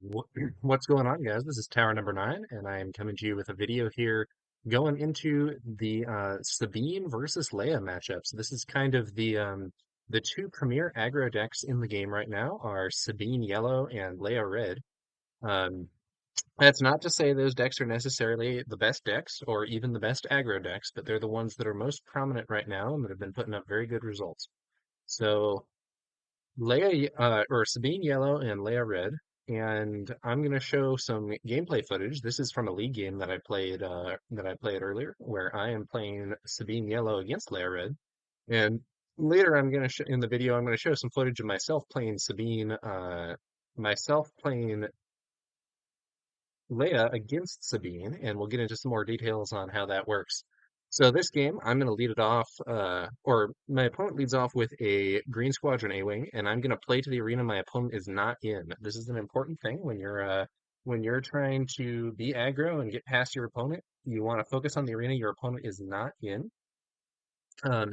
What's going on, guys? This is Tower number 9, and I am coming to you with a video here going into the Sabine versus Leia matchups. This is kind of the two premier aggro decks in the game right now are Sabine Yellow and Leia Red. Um, that's not to say those decks are necessarily the best decks or even the best aggro decks, but they're the ones that are most prominent right now and that have been putting up very good results. So or Sabine Yellow and Leia Red, and I'm gonna show some gameplay footage. This is from a league game that I played earlier, where I am playing Sabine Yellow against Leia Red, and later in the video I'm gonna show some footage of myself playing Leia against Sabine, and we'll get into some more details on how that works. So this game, I'm going to lead it off, or my opponent leads off with a Green Squadron A-Wing, and I'm going to play to the arena my opponent is not in. This is an important thing when you're trying to be aggro and get past your opponent. You want to focus on the arena your opponent is not in.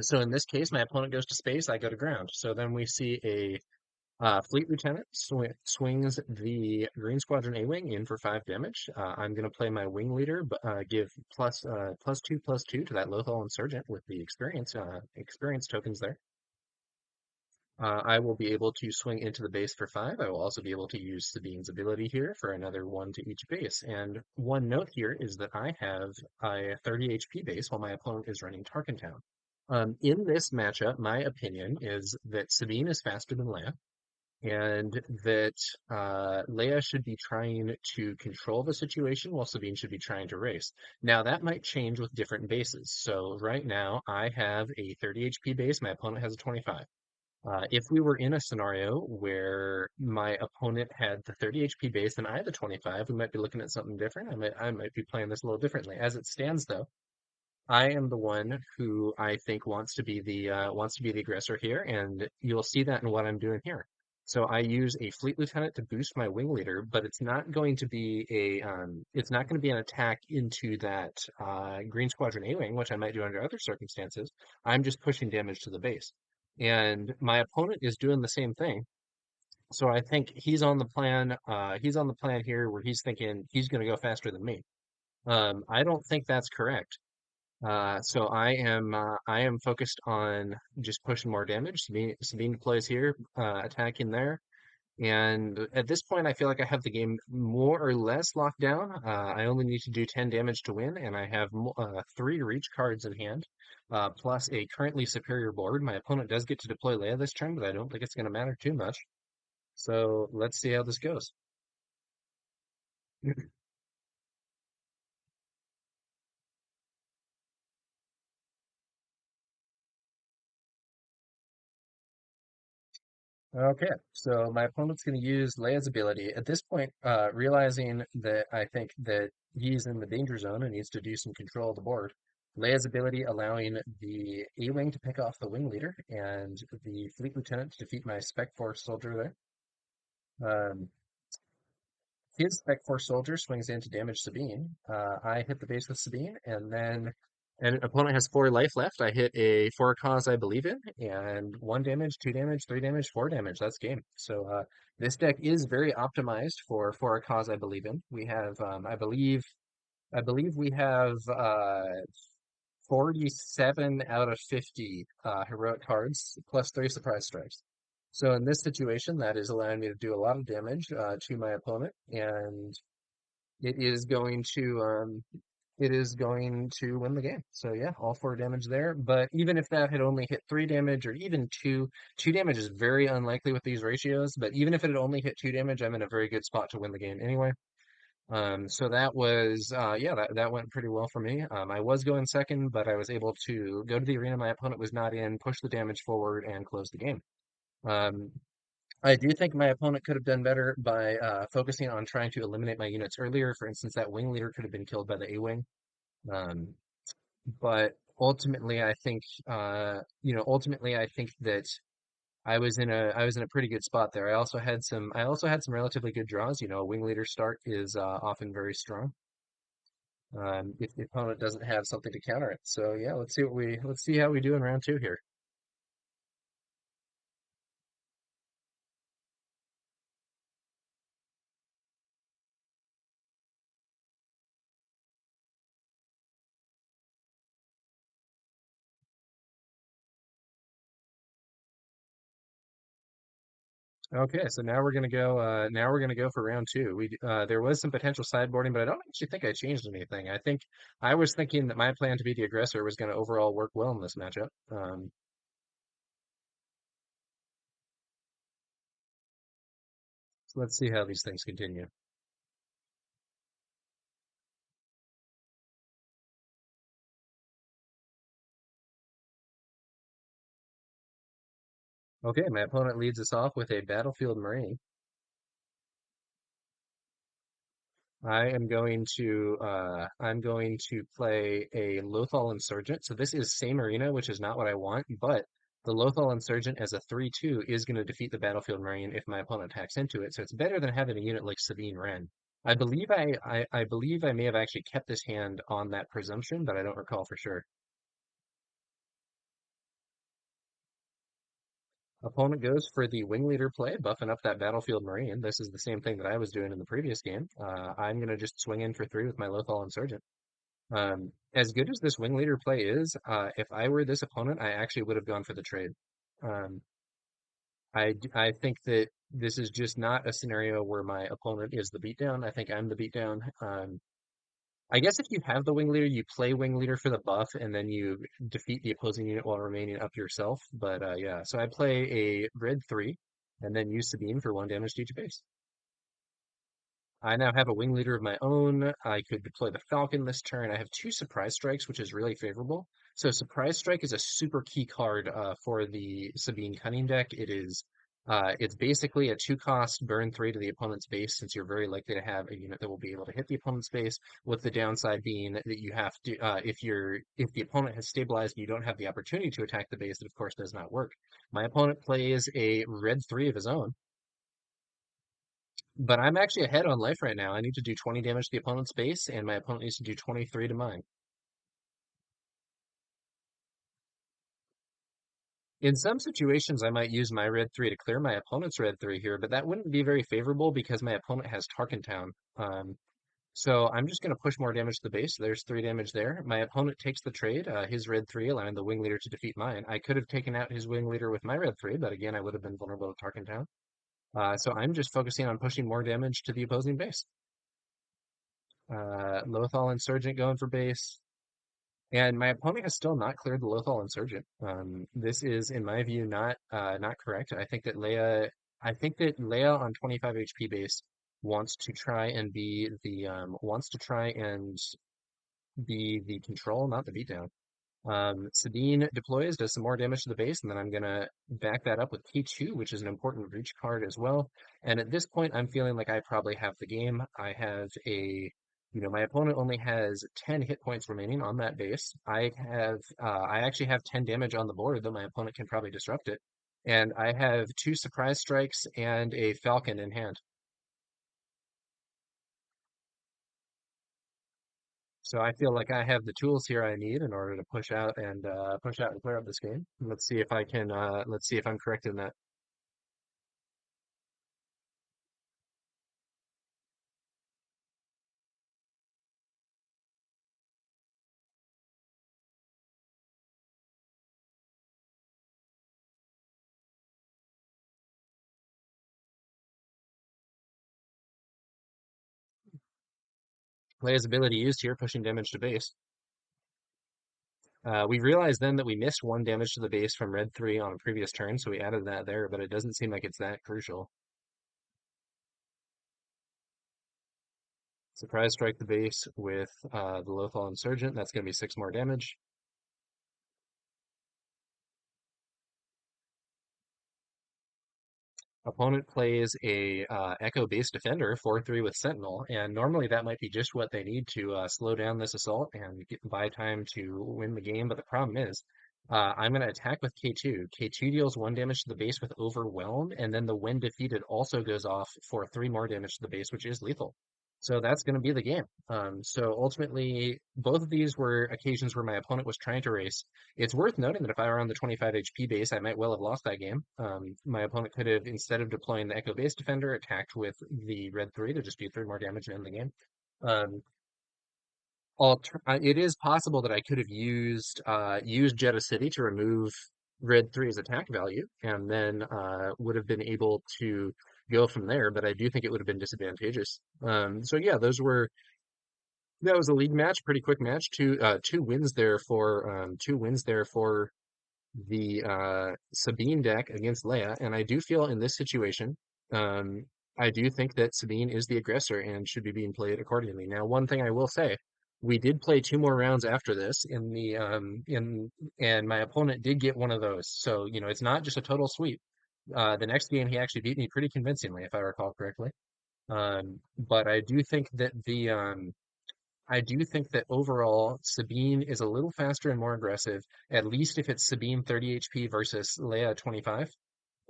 So in this case, my opponent goes to space, I go to ground. So then we see a Fleet Lieutenant swings the Green Squadron A-Wing in for 5 damage. I'm going to play my Wing Leader, but give plus two to that Lothal Insurgent with the experience tokens there. I will be able to swing into the base for 5. I will also be able to use Sabine's ability here for another 1 to each base. And one note here is that I have a 30 HP base while my opponent is running Tarkin Town. In this matchup, my opinion is that Sabine is faster than Leia and that Leia should be trying to control the situation while Sabine should be trying to race. Now, that might change with different bases. So right now, I have a 30 HP base, my opponent has a 25. If we were in a scenario where my opponent had the 30 HP base and I had the 25, we might be looking at something different. I might be playing this a little differently. As it stands, though, I am the one who I think wants to be the aggressor here, and you'll see that in what I'm doing here. So I use a fleet lieutenant to boost my wing leader, but it's not going to be an attack into that Green Squadron A-wing, which I might do under other circumstances. I'm just pushing damage to the base, and my opponent is doing the same thing. So I think he's on the plan. He's on the plan here where he's thinking he's going to go faster than me. I don't think that's correct. So I am focused on just pushing more damage. Sabine deploys here, attacking there. And at this point, I feel like I have the game more or less locked down. I only need to do 10 damage to win, and I have 3 reach cards in hand, plus a currently superior board. My opponent does get to deploy Leia this turn, but I don't think it's going to matter too much. So let's see how this goes. Okay, so my opponent's going to use Leia's ability. At this point, realizing that I think that he's in the danger zone and needs to do some control of the board, Leia's ability allowing the A-Wing to pick off the Wing Leader and the Fleet Lieutenant to defeat my Spec Force soldier there. His Spec Force soldier swings in to damage Sabine. I hit the base with Sabine, and opponent has 4 life left. I hit a for a cause I believe in, and 1 damage, 2 damage, 3 damage, 4 damage. That's game. So this deck is very optimized for a cause I believe in. We have, I believe we have 47 out of 50 heroic cards plus 3 surprise strikes. So in this situation, that is allowing me to do a lot of damage to my opponent, and it is going to win the game. So yeah, all 4 damage there. But even if that had only hit 3 damage or even 2 damage is very unlikely with these ratios. But even if it had only hit 2 damage, I'm in a very good spot to win the game anyway. So that was yeah, that went pretty well for me. I was going second, but I was able to go to the arena my opponent was not in, push the damage forward, and close the game. Um, I do think my opponent could have done better by focusing on trying to eliminate my units earlier. For instance, that wing leader could have been killed by the A-wing. Um, but ultimately, ultimately, I think that I was in a pretty good spot there. I also had some relatively good draws. You know, a wing leader start is often very strong. If the opponent doesn't have something to counter it. So yeah, let's see how we do in round 2 here. Okay, so now we're gonna go. Now we're gonna go for round two. There was some potential sideboarding, but I don't actually think I changed anything. I think I was thinking that my plan to be the aggressor was going to overall work well in this matchup. So let's see how these things continue. Okay, my opponent leads us off with a Battlefield Marine. I'm going to play a Lothal Insurgent. So this is same arena, which is not what I want, but the Lothal Insurgent as a 3/2 is going to defeat the Battlefield Marine if my opponent attacks into it. So it's better than having a unit like Sabine Wren. I believe I may have actually kept this hand on that presumption, but I don't recall for sure. Opponent goes for the Wing Leader play, buffing up that Battlefield Marine. This is the same thing that I was doing in the previous game. I'm going to just swing in for three with my Lothal Insurgent. As good as this wing leader play is, if I were this opponent, I actually would have gone for the trade. Um, I think that this is just not a scenario where my opponent is the beatdown. I think I'm the beatdown. I guess if you have the wing leader, you play wing leader for the buff, and then you defeat the opposing unit while remaining up yourself. But yeah, so I play a red 3, and then use Sabine for 1 damage to each base. I now have a wing leader of my own. I could deploy the Falcon this turn. I have two surprise strikes, which is really favorable. So surprise strike is a super key card for the Sabine Cunning deck. It's basically a 2-cost burn 3 to the opponent's base, since you're very likely to have a unit that will be able to hit the opponent's base. With the downside being that you have to, if the opponent has stabilized and you don't have the opportunity to attack the base, that of course does not work. My opponent plays a red 3 of his own. But I'm actually ahead on life right now. I need to do 20 damage to the opponent's base, and my opponent needs to do 23 to mine. In some situations, I might use my red 3 to clear my opponent's red 3 here, but that wouldn't be very favorable because my opponent has Tarkentown. So I'm just going to push more damage to the base. There's 3 damage there. My opponent takes the trade, his red 3, allowing the wing leader to defeat mine. I could have taken out his wing leader with my red 3, but again, I would have been vulnerable to Tarkentown. So I'm just focusing on pushing more damage to the opposing base. Lothal Insurgent going for base. And my opponent has still not cleared the Lothal Insurgent. This is, in my view, not correct. I think that Leia on 25 HP base wants to try and be the control, not the beatdown. Sabine deploys, does some more damage to the base, and then I'm gonna back that up with K2, which is an important reach card as well. And at this point, I'm feeling like I probably have the game. My opponent only has 10 hit points remaining on that base. I actually have 10 damage on the board, though my opponent can probably disrupt it. And I have two surprise strikes and a falcon in hand. So I feel like I have the tools here I need in order to push out and clear up this game. Let's see if I'm correct in that. Leia's ability used here, pushing damage to base. We realized then that we missed 1 damage to the base from red 3 on a previous turn, so we added that there, but it doesn't seem like it's that crucial. Surprise strike the base with the Lothal Insurgent. That's going to be 6 more damage. Opponent plays a Echo Base Defender, 4/3 with Sentinel, and normally that might be just what they need to slow down this assault and buy time to win the game. But the problem is, I'm going to attack with K2. K2 deals 1 damage to the base with Overwhelm, and then the when defeated also goes off for 3 more damage to the base, which is lethal. So that's going to be the game. So ultimately, both of these were occasions where my opponent was trying to race. It's worth noting that if I were on the 25 HP base, I might well have lost that game. My opponent could have, instead of deploying the Echo Base Defender, attacked with the red 3 to just do 3 more damage and end the game. Um, it is possible that I could have used Jeddah City to remove red three's attack value, and then would have been able to go from there. But I do think it would have been disadvantageous. So yeah, that was a league match, pretty quick match. Two wins there for the Sabine deck against Leia, and I do feel in this situation, um, I do think that Sabine is the aggressor and should be being played accordingly. Now, one thing I will say, we did play two more rounds after this and my opponent did get one of those. So, it's not just a total sweep. The next game he actually beat me pretty convincingly, if I recall correctly. But I do think that overall, Sabine is a little faster and more aggressive, at least if it's Sabine 30 HP versus Leia 25.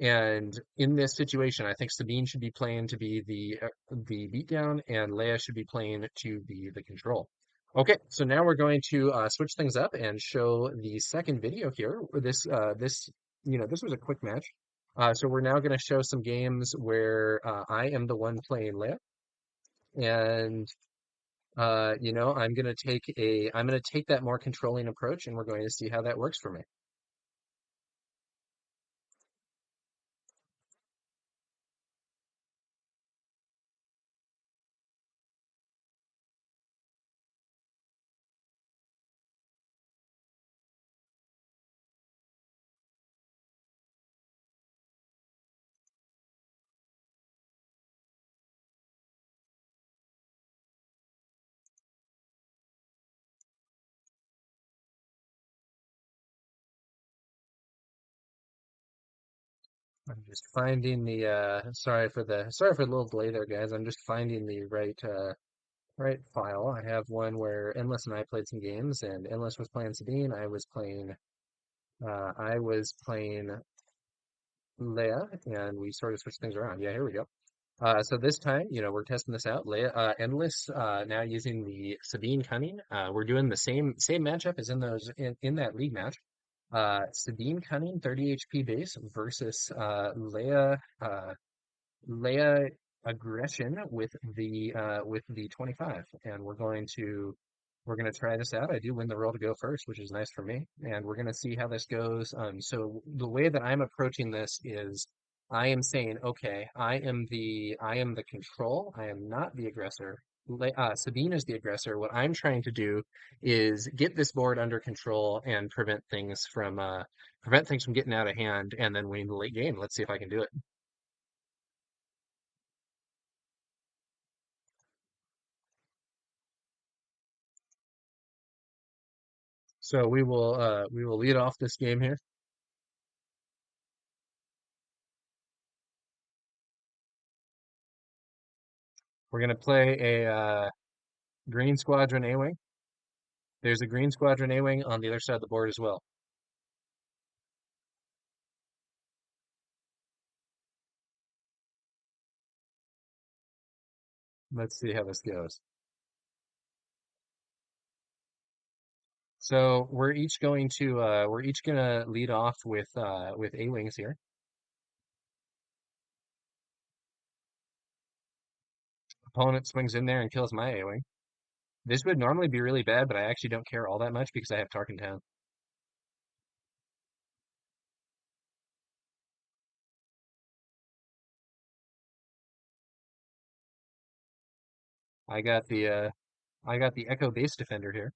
And in this situation, I think Sabine should be playing to be the beatdown, and Leia should be playing to be the control. Okay, so now we're going to switch things up and show the second video here. This was a quick match. So we're now going to show some games where I am the one playing Leia, and I'm gonna take that more controlling approach, and we're going to see how that works for me. I'm just finding the sorry for the little delay there, guys. I'm just finding the right file. I have one where Endless and I played some games, and Endless was playing Sabine. I was playing Leia, and we sort of switched things around. Yeah, here we go. So this time, we're testing this out. Endless, now using the Sabine Cunning. We're doing the same matchup as in that league match. Sabine Cunning, 30 HP base versus Leia Aggression with the 25, and we're going to try this out. I do win the roll to go first, which is nice for me, and we're going to see how this goes. So the way that I'm approaching this is I am saying, okay, I am the control. I am not the aggressor. Sabine is the aggressor. What I'm trying to do is get this board under control and prevent things from getting out of hand, and then win the late game. Let's see if I can do it. So we will lead off this game here. We're gonna play a Green Squadron A-Wing. There's a Green Squadron A-Wing on the other side of the board as well. Let's see how this goes. So we're each gonna lead off with A-Wings here. Opponent swings in there and kills my A-Wing. This would normally be really bad, but I actually don't care all that much because I have Tarkin Town. I got the Echo Base Defender here.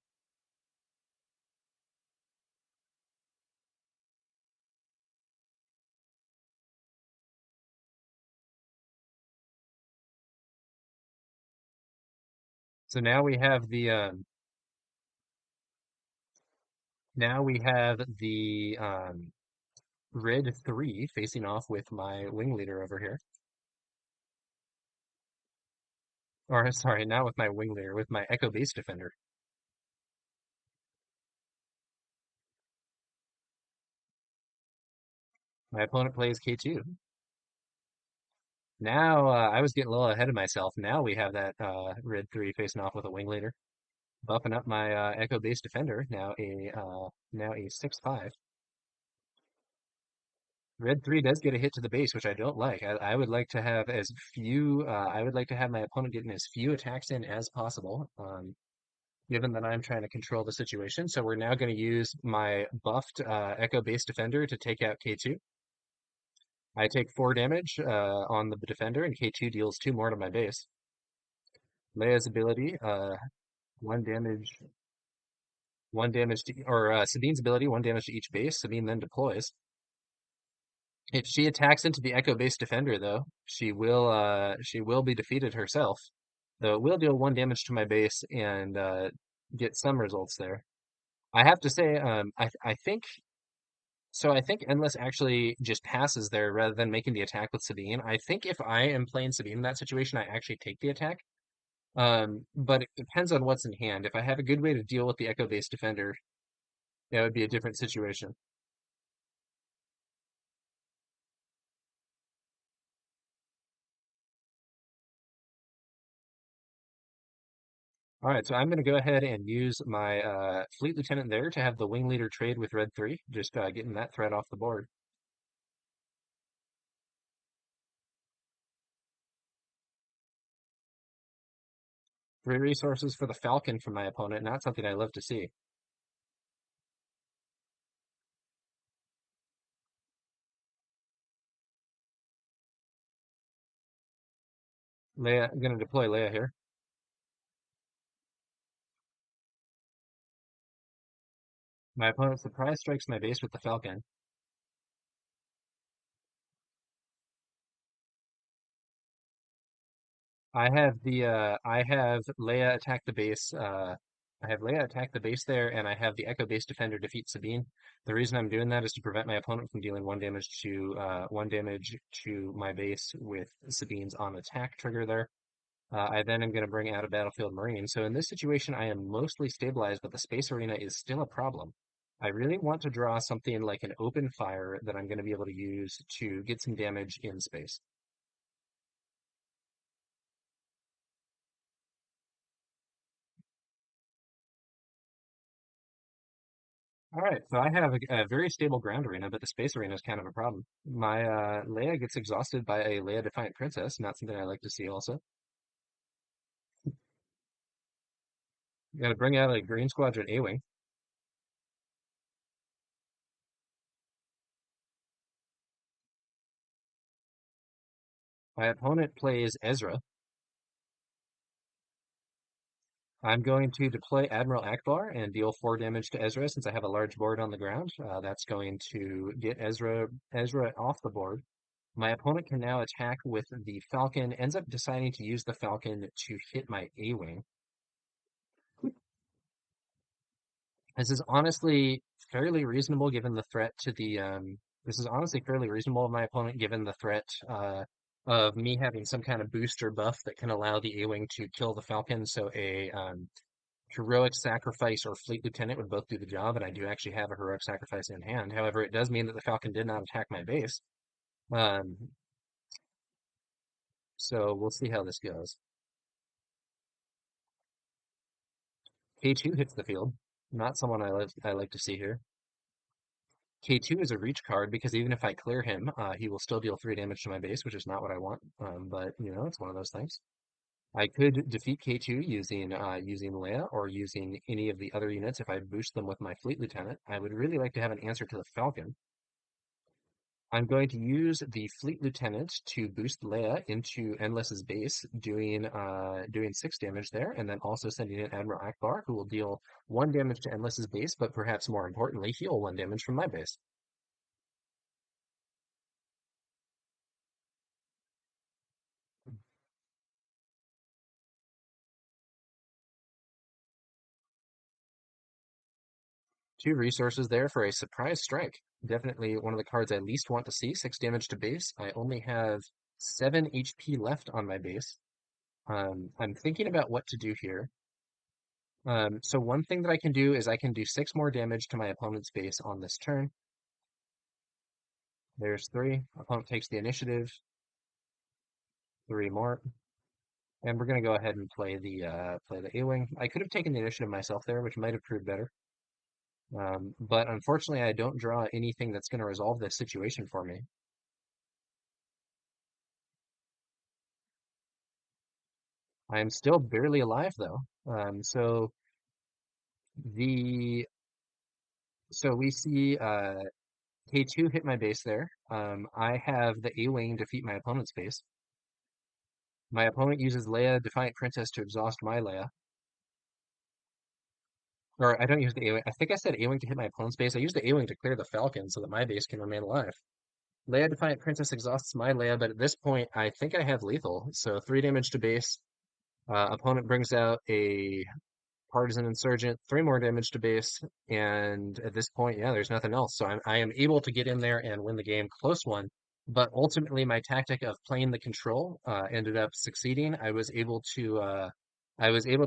So now we have the Red 3 facing off with my wing leader over here. Or sorry, not with my wing leader, with my Echo Base Defender. My opponent plays K2. Now I was getting a little ahead of myself. Now we have that Red 3 facing off with a wing leader, buffing up my Echo Base Defender. Now a 6/5. Red 3 does get a hit to the base, which I don't like. I would like to have I would like to have my opponent getting as few attacks in as possible. given that I'm trying to control the situation. So we're now going to use my buffed Echo Base Defender to take out K2. I take 4 damage on the defender, and K2 deals 2 more to my base. Leia's ability, 1 damage, 1 damage to, or Sabine's ability, 1 damage to each base. Sabine then deploys. If she attacks into the Echo Base Defender, though, she will be defeated herself. Though it will deal 1 damage to my base and get some results there. I have to say, I think so. I think Endless actually just passes there rather than making the attack with Sabine. I think if I am playing Sabine in that situation, I actually take the attack. But it depends on what's in hand. If I have a good way to deal with the Echo Base Defender, that would be a different situation. All right, so I'm going to go ahead and use my Fleet Lieutenant there to have the Wing Leader trade with Red 3, just getting that threat off the board. 3 resources for the Falcon from my opponent, not something I love to see. Leia, I'm going to deploy Leia here. My opponent surprise strikes my base with the Falcon. I have Leia attack the base. I have Leia attack the base there, and I have the Echo Base Defender defeat Sabine. The reason I'm doing that is to prevent my opponent from dealing 1 damage to my base with Sabine's on attack trigger there. I then am going to bring out a Battlefield Marine. So in this situation, I am mostly stabilized, but the space arena is still a problem. I really want to draw something like an open fire that I'm going to be able to use to get some damage in space. All right, so I have a very stable ground arena, but the space arena is kind of a problem. My Leia gets exhausted by a Leia Defiant Princess, not something I like to see also. Got to bring out a Green Squadron A-Wing. My opponent plays Ezra. I'm going to deploy Admiral Akbar and deal 4 damage to Ezra since I have a large board on the ground. That's going to get Ezra off the board. My opponent can now attack with the Falcon, ends up deciding to use the Falcon to hit my A-Wing. This is honestly fairly reasonable given the threat to the this is honestly fairly reasonable of my opponent given the threat of me having some kind of booster buff that can allow the A-Wing to kill the Falcon. So a heroic sacrifice or fleet lieutenant would both do the job, and I do actually have a heroic sacrifice in hand. However, it does mean that the Falcon did not attack my base. Um, so we'll see how this goes. K2 hits the field. Not someone I like to see here. K2 is a reach card because even if I clear him, he will still deal 3 damage to my base, which is not what I want. But you know, it's one of those things. I could defeat K2 using Leia or using any of the other units if I boost them with my Fleet Lieutenant. I would really like to have an answer to the Falcon. I'm going to use the Fleet Lieutenant to boost Leia into Endless's base, doing 6 damage there, and then also sending in Admiral Akbar, who will deal 1 damage to Endless's base, but perhaps more importantly, heal 1 damage from my base. 2 resources there for a surprise strike. Definitely one of the cards I least want to see. 6 damage to base. I only have 7 HP left on my base. I'm thinking about what to do here. So one thing that I can do is I can do 6 more damage to my opponent's base on this turn. There's 3. Opponent takes the initiative. 3 more. And we're going to go ahead and play the A-Wing. I could have taken the initiative myself there, which might have proved better. But unfortunately, I don't draw anything that's going to resolve this situation for me. I'm still barely alive, though. So The so we see K2 hit my base there. I have the A-Wing defeat my opponent's base. My opponent uses Leia Defiant Princess to exhaust my Leia. Or I don't use the A-Wing. I think I said A-Wing to hit my opponent's base. I use the A-Wing to clear the Falcon so that my base can remain alive. Leia Defiant Princess exhausts my Leia, but at this point, I think I have lethal. So 3 damage to base. Opponent brings out a Partisan Insurgent, 3 more damage to base, and at this point, yeah, there's nothing else. So I am able to get in there and win the game, close one. But ultimately, my tactic of playing the control ended up succeeding. I was able to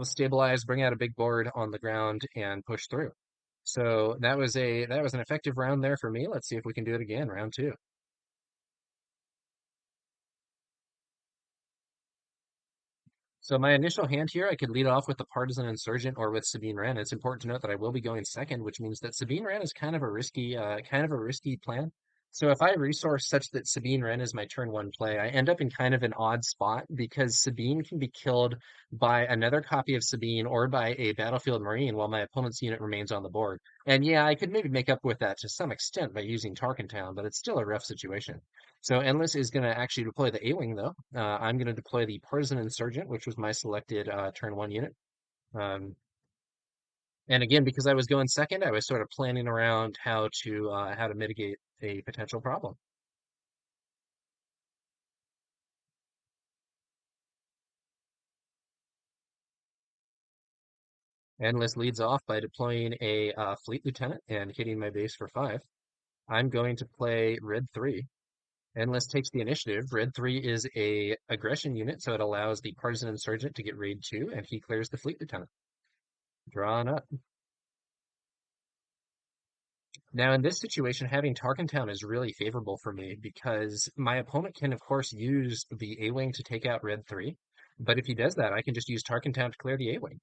stabilize, bring out a big board on the ground, and push through. So that was an effective round there for me. Let's see if we can do it again, round two. So my initial hand here, I could lead off with the Partisan Insurgent or with Sabine Wren. It's important to note that I will be going second, which means that Sabine Wren is kind of a risky plan. So if I resource such that Sabine Wren is my turn one play, I end up in kind of an odd spot because Sabine can be killed by another copy of Sabine or by a Battlefield Marine while my opponent's unit remains on the board. And yeah, I could maybe make up with that to some extent by using Tarkentown, but it's still a rough situation. So Endless is going to actually deploy the A-Wing, though. I'm going to deploy the Partisan Insurgent, which was my selected turn one unit. Um, and again, because I was going second, I was sort of planning around how to mitigate a potential problem. Endless leads off by deploying a Fleet Lieutenant and hitting my base for 5. I'm going to play Red 3. Endless takes the initiative. Red 3 is a aggression unit, so it allows the Partisan Insurgent to get Raid 2, and he clears the Fleet Lieutenant. Drawn up. Now, in this situation, having Tarkentown is really favorable for me because my opponent can, of course, use the A-Wing to take out Red 3. But if he does that, I can just use Tarkentown to clear the A-Wing.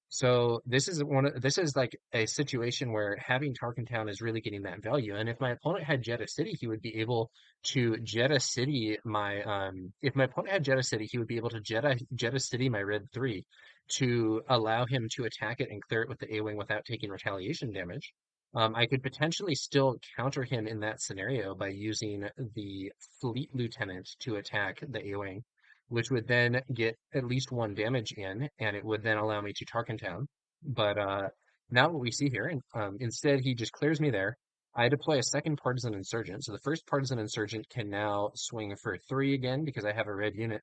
So this is like a situation where having Tarkentown is really getting that value. And if my opponent had Jeddah City, he would be able to Jeddah City my if my opponent had Jeddah City, he would be able to Jeddah City my Red 3 to allow him to attack it and clear it with the A-Wing without taking retaliation damage. I could potentially still counter him in that scenario by using the Fleet Lieutenant to attack the A-Wing, which would then get at least 1 damage in, and it would then allow me to Tarkentown. But now what we see here, instead he just clears me there. I deploy a second Partisan Insurgent, so the first Partisan Insurgent can now swing for 3 again because I have a red unit.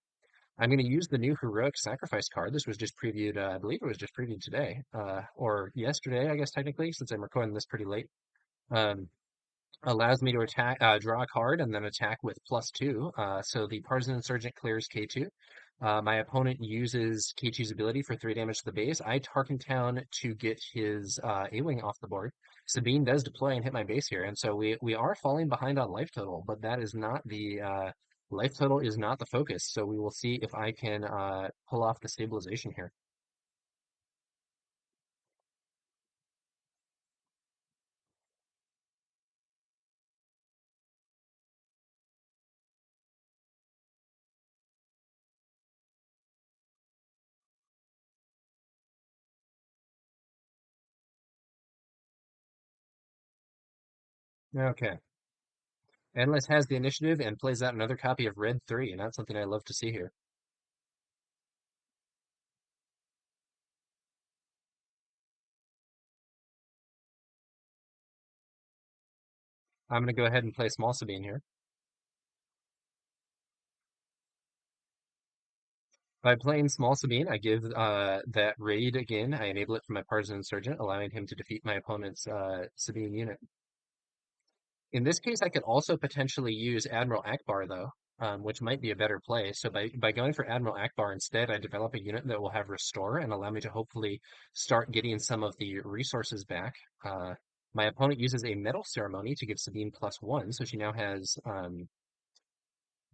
I'm going to use the new Heroic Sacrifice card. This was just previewed, I believe it was just previewed today, or yesterday, I guess technically, since I'm recording this pretty late. Um, Allows me to attack, draw a card, and then attack with +2. So the Partisan Insurgent clears K2. My opponent uses K2's ability for 3 damage to the base. I Tarkentown to get his A-Wing off the board. Sabine does deploy and hit my base here, and so we are falling behind on life total, but that is not the life total is not the focus. So we will see if I can pull off the stabilization here. Okay. Endless has the initiative and plays out another copy of Red 3, and that's something I love to see here. I'm going to go ahead and play Small Sabine here. By playing Small Sabine, I give that raid again. I enable it for my Partisan Insurgent, allowing him to defeat my opponent's Sabine unit. In this case, I could also potentially use Admiral Akbar, though, which might be a better play. So by going for Admiral Akbar instead, I develop a unit that will have Restore and allow me to hopefully start getting some of the resources back. My opponent uses a Medal Ceremony to give Sabine +1, so she now has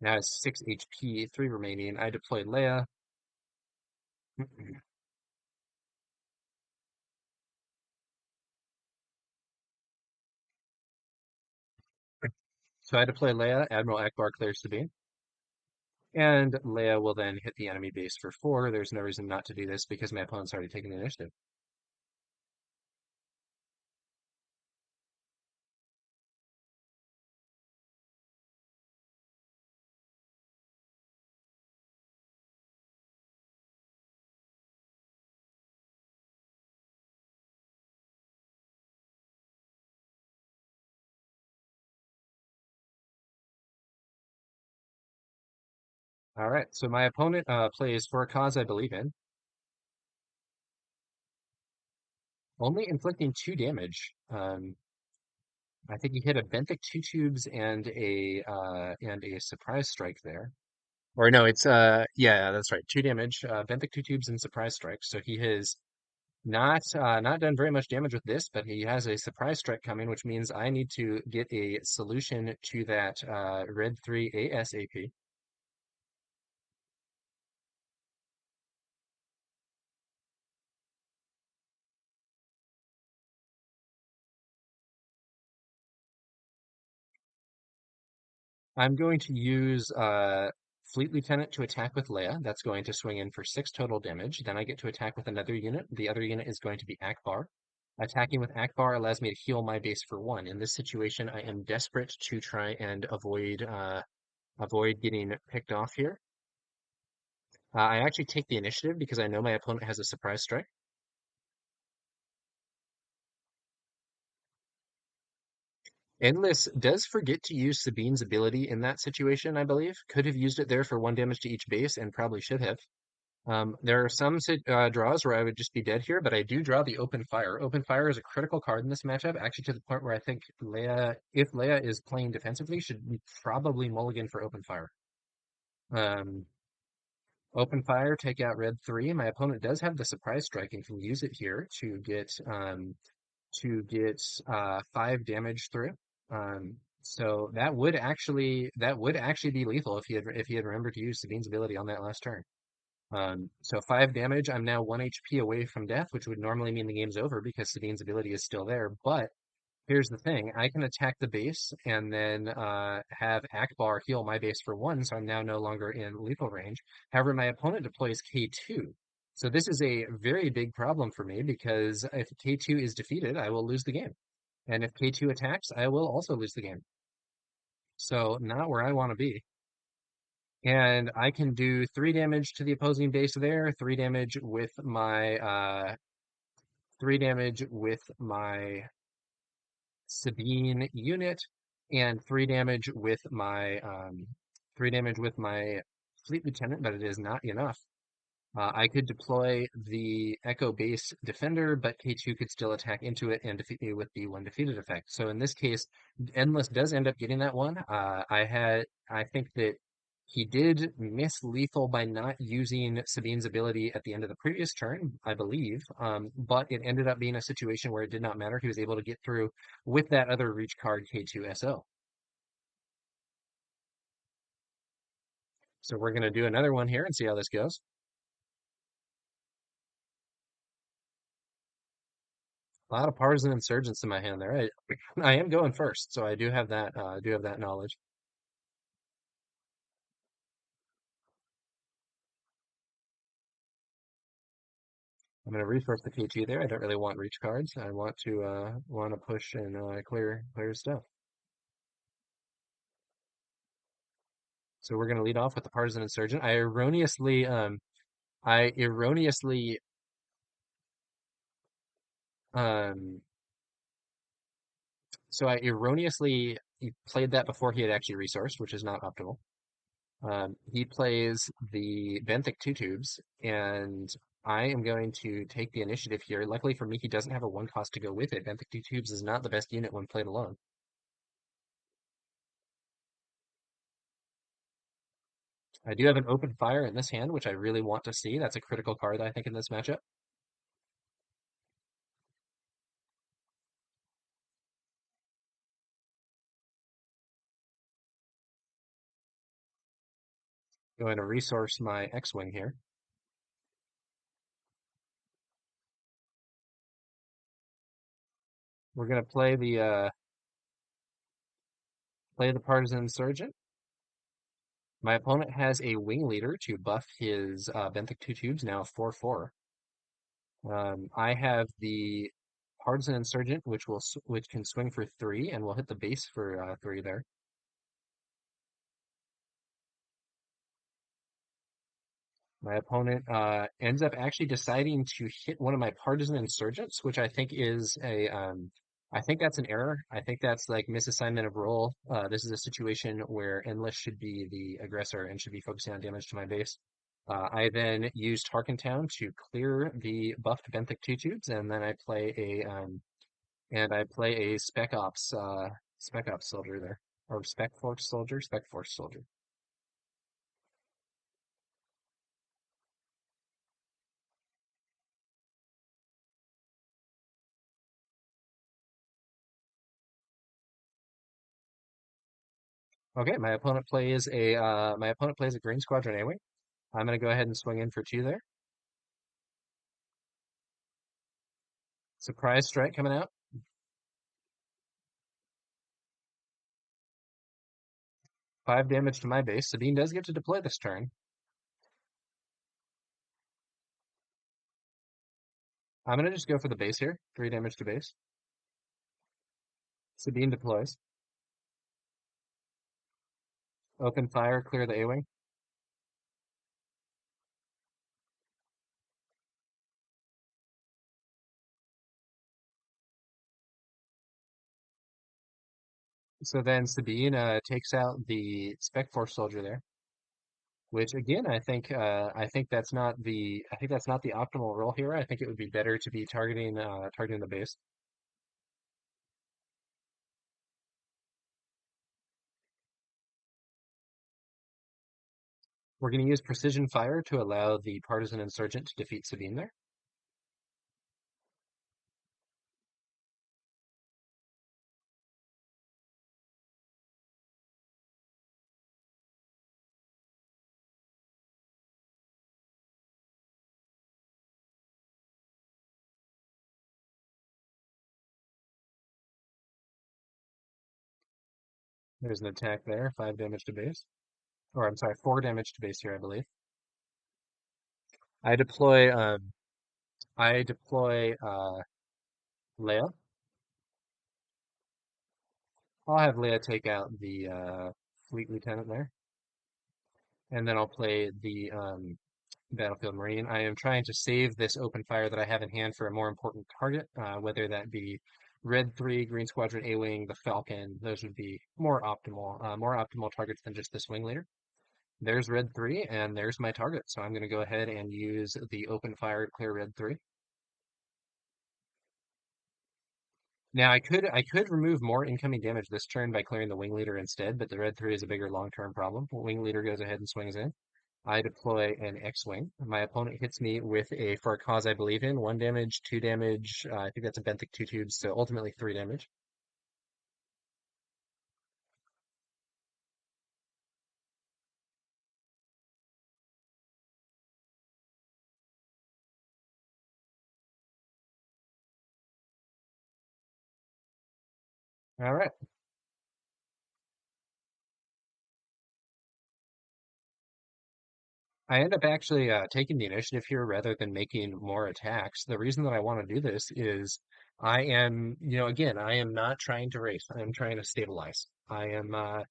6 HP, 3 remaining. I deploy Leia. So I deploy Leia, Admiral Akbar clears Sabine, and Leia will then hit the enemy base for 4. There's no reason not to do this because my opponent's already taken the initiative. All right, so my opponent plays For a Cause I Believe In, only inflicting 2 damage. I think he hit a Benthic two tubes and a surprise strike there. Or no, it's yeah, that's right. 2 damage, benthic two tubes and surprise strike. So he has not done very much damage with this, but he has a surprise strike coming, which means I need to get a solution to that red 3 ASAP. I'm going to use Fleet Lieutenant to attack with Leia. That's going to swing in for 6 total damage. Then I get to attack with another unit. The other unit is going to be Akbar. Attacking with Akbar allows me to heal my base for 1. In this situation, I am desperate to try and avoid getting picked off here. I actually take the initiative because I know my opponent has a surprise strike. Endless does forget to use Sabine's ability in that situation, I believe. Could have used it there for 1 damage to each base and probably should have. There are some draws where I would just be dead here, but I do draw the Open Fire. Open Fire is a critical card in this matchup, actually to the point where I think Leia, if Leia is playing defensively, should probably mulligan for Open Fire. Um, Open Fire, take out red 3. My opponent does have the surprise strike and can use it here to get 5 damage through. So that would actually be lethal if he had remembered to use Sabine's ability on that last turn. So 5 damage. I'm now 1 HP away from death, which would normally mean the game's over because Sabine's ability is still there. But here's the thing: I can attack the base and then have Akbar heal my base for 1, so I'm now no longer in lethal range. However, my opponent deploys K2. So this is a very big problem for me because if K2 is defeated, I will lose the game. And if K2 attacks, I will also lose the game. So not where I want to be. And I can do 3 damage to the opposing base there, 3 damage with my Sabine unit, and 3 damage with my 3 damage with my fleet lieutenant, but it is not enough. I could deploy the Echo Base Defender, but K2 could still attack into it and defeat me with the 1 defeated effect. So in this case, Endless does end up getting that one. I think that he did miss lethal by not using Sabine's ability at the end of the previous turn, I believe. But it ended up being a situation where it did not matter. He was able to get through with that other reach card K2SO. So we're going to do another one here and see how this goes. A lot of partisan insurgents in my hand there. I am going first, so I do have that knowledge. I'm going to resource the K2 there. I don't really want reach cards. I want to push and clear stuff. So we're going to lead off with the partisan insurgent. I erroneously um so I erroneously played that before he had actually resourced, which is not optimal. He plays the benthic two tubes, and I am going to take the initiative here. Luckily for me, he doesn't have a 1 cost to go with it. Benthic two tubes is not the best unit when played alone. I do have an open fire in this hand, which I really want to see. That's a critical card, I think, in this matchup. Going to resource my X-Wing here. We're going to play the partisan insurgent. My opponent has a wing leader to buff his benthic two tubes, now 4/4. I have the partisan insurgent, which can swing for 3 and will hit the base for 3 there. My opponent ends up actually deciding to hit one of my partisan insurgents, which I think is I think that's an error. I think that's like misassignment of role. This is a situation where Endless should be the aggressor and should be focusing on damage to my base. I then used Harkentown to clear the buffed Benthic 2 tubes, and then I play a Spec Ops soldier there. Or Spec Force soldier. Okay, my opponent plays a Green Squadron A-Wing. I'm gonna go ahead and swing in for 2 there. Surprise strike coming out. 5 damage to my base. Sabine does get to deploy this turn. I'm gonna just go for the base here. 3 damage to base. Sabine deploys. Open fire, clear the A-Wing. So then Sabine takes out the Spec Force soldier there, which again I think that's not the optimal role here. I think it would be better to be targeting the base. We're going to use precision fire to allow the partisan insurgent to defeat Sabine there. There's an attack there, 5 damage to base. Or I'm sorry, 4 damage to base here, I believe. I deploy Leia. I'll have Leia take out the fleet lieutenant there, and then I'll play the Battlefield Marine. I am trying to save this open fire that I have in hand for a more important target, whether that be Red 3, Green Squadron A-Wing, the Falcon. Those would be more optimal targets than just this wing leader. There's Red 3, and there's my target. So I'm going to go ahead and use the open fire to clear Red 3. Now I could remove more incoming damage this turn by clearing the wing leader instead, but the Red 3 is a bigger long-term problem. Wing leader goes ahead and swings in. I deploy an X-Wing. My opponent hits me with for a cause I believe in, 1 damage, 2 damage. I think that's a benthic 2 tubes, so ultimately 3 damage. All right. I end up actually taking the initiative here rather than making more attacks. The reason that I want to do this is again, I am not trying to race. I am trying to stabilize. My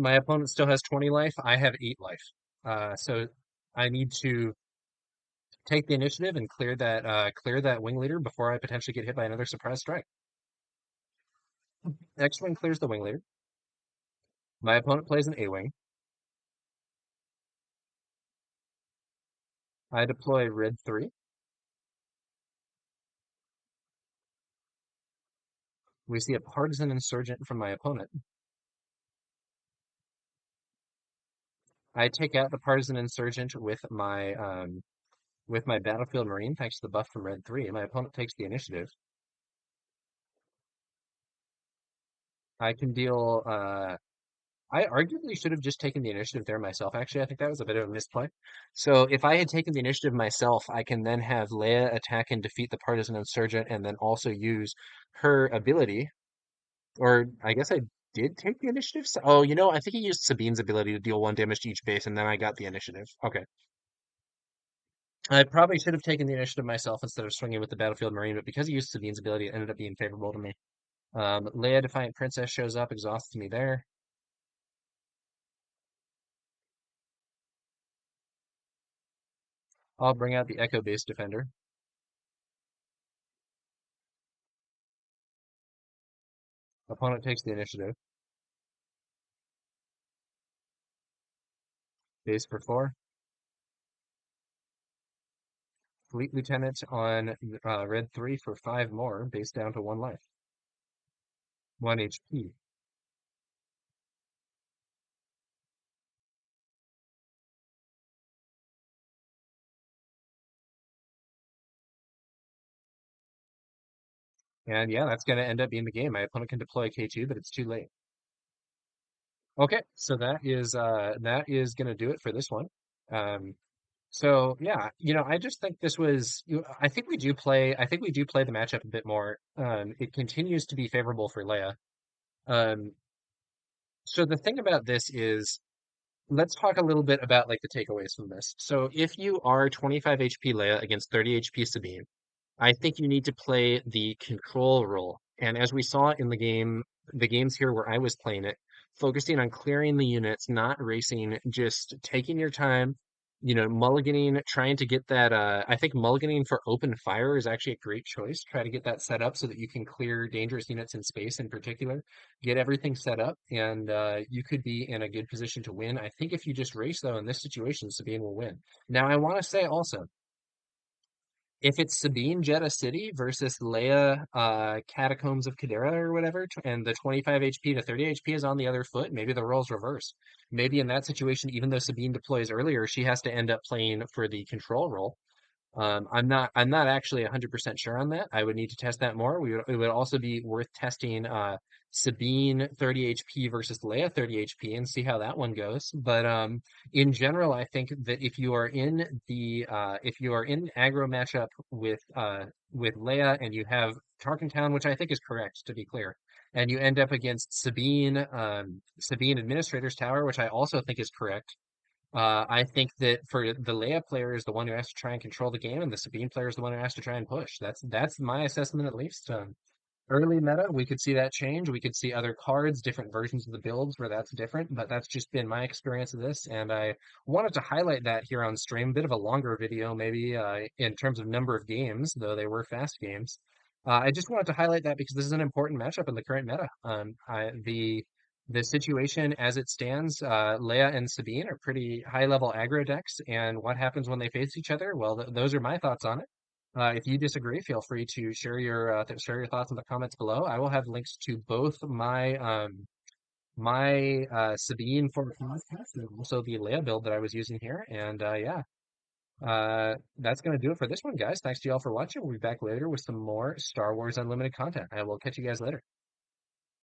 opponent still has 20 life. I have 8 life. So I need to take the initiative and clear that wing leader before I potentially get hit by another surprise strike. X-wing clears the wing leader. My opponent plays an A-wing. I deploy Red 3. We see a partisan insurgent from my opponent. I take out the partisan insurgent with my battlefield marine thanks to the buff from Red 3. My opponent takes the initiative. I can deal I arguably should have just taken the initiative there myself. Actually, I think that was a bit of a misplay. So if I had taken the initiative myself, I can then have Leia attack and defeat the partisan insurgent, and then also use her ability. Or I guess I did take the initiative. Oh, I think he used Sabine's ability to deal 1 damage to each base, and then I got the initiative. Okay. I probably should have taken the initiative myself instead of swinging with the Battlefield Marine, but because he used Sabine's ability, it ended up being favorable to me. Leia Defiant Princess shows up, exhausts me there. I'll bring out the Echo Base Defender. Opponent takes the initiative. Base for 4. Fleet Lieutenant on red 3 for 5 more, base down to 1 life. 1 HP. And yeah, that's going to end up being the game. My opponent can deploy K2, but it's too late. Okay, so that is going to do it for this one. Um, so yeah, I just think this was. I think we do play. I think we do play the matchup a bit more. It continues to be favorable for Leia. Um, so the thing about this is, let's talk a little bit about like the takeaways from this. So if you are 25 HP Leia against 30 HP Sabine, I think you need to play the control role. And as we saw in the games here where I was playing it, focusing on clearing the units, not racing, just taking your time, mulliganing, trying to get that. I think mulliganing for open fire is actually a great choice. Try to get that set up so that you can clear dangerous units in space in particular. Get everything set up, and you could be in a good position to win. I think if you just race, though, in this situation, Sabine will win. Now, I want to say also, if it's Sabine Jeddah City versus Leia Catacombs of Kadera or whatever, and the 25 HP to 30 HP is on the other foot, maybe the roles reverse. Maybe in that situation, even though Sabine deploys earlier, she has to end up playing for the control role. I'm not actually 100% sure on that. I would need to test that more. It would also be worth testing Sabine 30 HP versus Leia 30 HP and see how that one goes. But in general, I think that if you are in aggro matchup with Leia and you have Tarkin Town, which I think is correct to be clear, and you end up against Sabine Administrator's Tower, which I also think is correct. I think that for the Leia player is the one who has to try and control the game, and the Sabine player is the one who has to try and push. That's my assessment at least. Early meta, we could see that change. We could see other cards, different versions of the builds where that's different, but that's just been my experience of this, and I wanted to highlight that here on stream. Bit of a longer video, maybe in terms of number of games, though they were fast games. I just wanted to highlight that because this is an important matchup in the current meta. The situation as it stands, Leia and Sabine are pretty high level aggro decks, and what happens when they face each other? Well, those are my thoughts on it. If you disagree, feel free to share your thoughts in the comments below. I will have links to both my Sabine for and also the Leia build that I was using here. And yeah, that's gonna do it for this one, guys. Thanks to you all for watching. We'll be back later with some more Star Wars Unlimited content. I will catch you guys later.